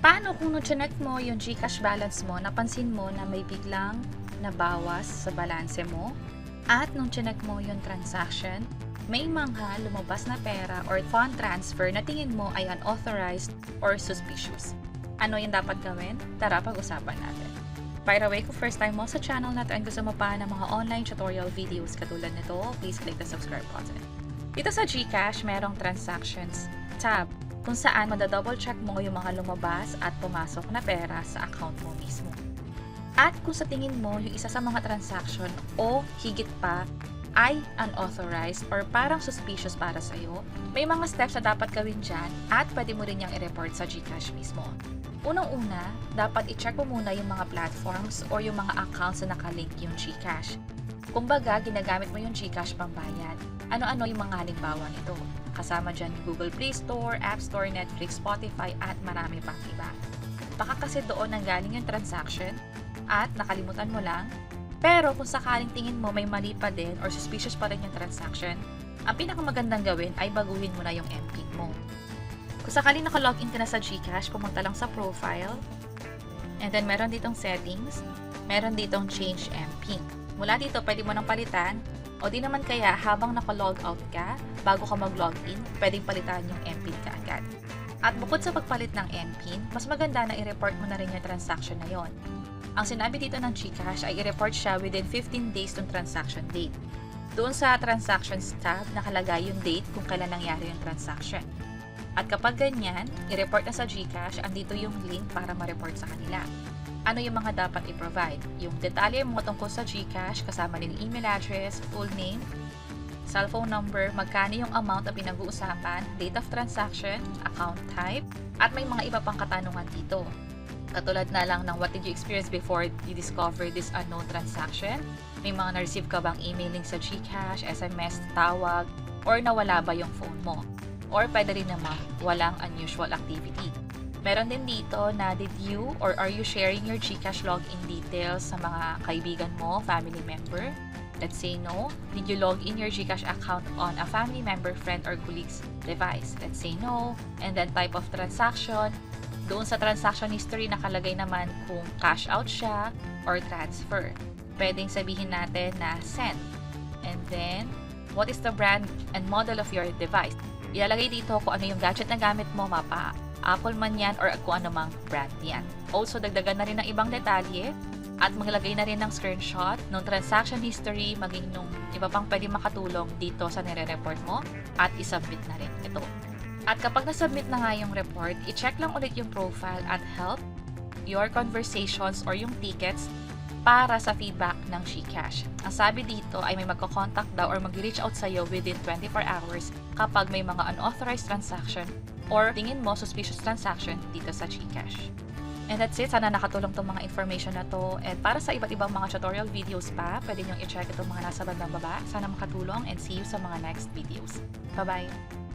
Paano kung chinek mo yung GCash balance mo, napansin mo na may biglang nabawas sa balanse mo? At nung chinek mo yung transaction, may mga lumabas na pera or fund transfer na tingin mo ay unauthorized or suspicious. Ano yung dapat gawin? Tara, pag-usapan natin. By the way, kung first time mo sa channel natin at gusto mo pa ng mga online tutorial videos katulad nito, please click the subscribe button. Dito sa GCash, merong Transactions tab kung saan madadouble check mo yung mga lumabas at pumasok na pera sa account mo mismo. At kung sa tingin mo yung isa sa mga transaction o higit pa ay unauthorized or parang suspicious para sa'yo, may mga steps na dapat gawin dyan at pwede mo rin yung i-report sa GCash mismo. Unang-una, dapat i-check mo muna yung mga platforms or yung mga accounts na nakalink yung GCash. Kumbaga, ginagamit mo yung GCash pambayad. Ano-ano yung mga halimbawa nito? Kasama dyan yung Google Play Store, App Store, Netflix, Spotify, at marami pang iba. Baka kasi doon nanggaling yung transaction at nakalimutan mo lang. Pero kung sakaling tingin mo may mali pa din or suspicious pa rin yung transaction, ang pinakamagandang gawin ay baguhin mo na yung MPIN mo. Kung sakaling nakalogin ka na sa GCash, pumunta lang sa profile, and then meron ditong settings, meron ditong change MPIN. Mula dito, pwede mo nang palitan, o di naman kaya habang nakalog out ka, bago ka mag-login, pwedeng palitan yung MPIN ka agad. At bukod sa pagpalit ng MPIN, mas maganda na i-report mo na rin yung transaction na yon. Ang sinabi dito ng GCash ay i-report siya within 15 days ng transaction date. Doon sa Transactions tab, nakalagay yung date kung kailan nangyari yung transaction. At kapag ganyan, i-report na sa GCash, andito yung link para ma-report sa kanila. Ano yung mga dapat i-provide? Yung detalye mo tungkol sa GCash, kasama din email address, full name, cellphone number, magkano yung amount na pinag-uusapan, date of transaction, account type, at may mga iba pang katanungan dito. Katulad na lang ng what did you experience before you discovered this unknown transaction? May mga na-receive ka bang emailing sa GCash, SMS, tawag, or nawala ba yung phone mo? Or pwede rin naman walang unusual activity. Meron din dito na did you or are you sharing your GCash login details sa mga kaibigan mo, family member? Let's say no. Did you log in your GCash account on a family member, friend, or colleague's device? Let's say no. And then type of transaction. Doon sa transaction history nakalagay naman kung cash out siya or transfer. Pwedeng sabihin natin na send. And then, what is the brand and model of your device? Ilalagay dito kung ano yung gadget na gamit mo, mapa Apple man yan or kung ano mang brand yan. Also, dagdagan na rin ng ibang detalye at maglagay na rin ng screenshot ng transaction history maging nung iba pang pwede makatulong dito sa nire-report mo at isubmit na rin ito. At kapag nasubmit na nga yung report, i-check lang ulit yung profile at help, your conversations or yung tickets para sa feedback ng GCash. Ang sabi dito ay may magko-contact daw or mag-reach out sa'yo within 24 hours kapag may mga unauthorized transaction or tingin mo suspicious transaction dito sa GCash. And that's it. Sana nakatulong itong mga information na to. And para sa iba't ibang mga tutorial videos pa, pwede nyo i-check itong mga nasa bandang baba. Sana makatulong and see you sa mga next videos. Bye-bye!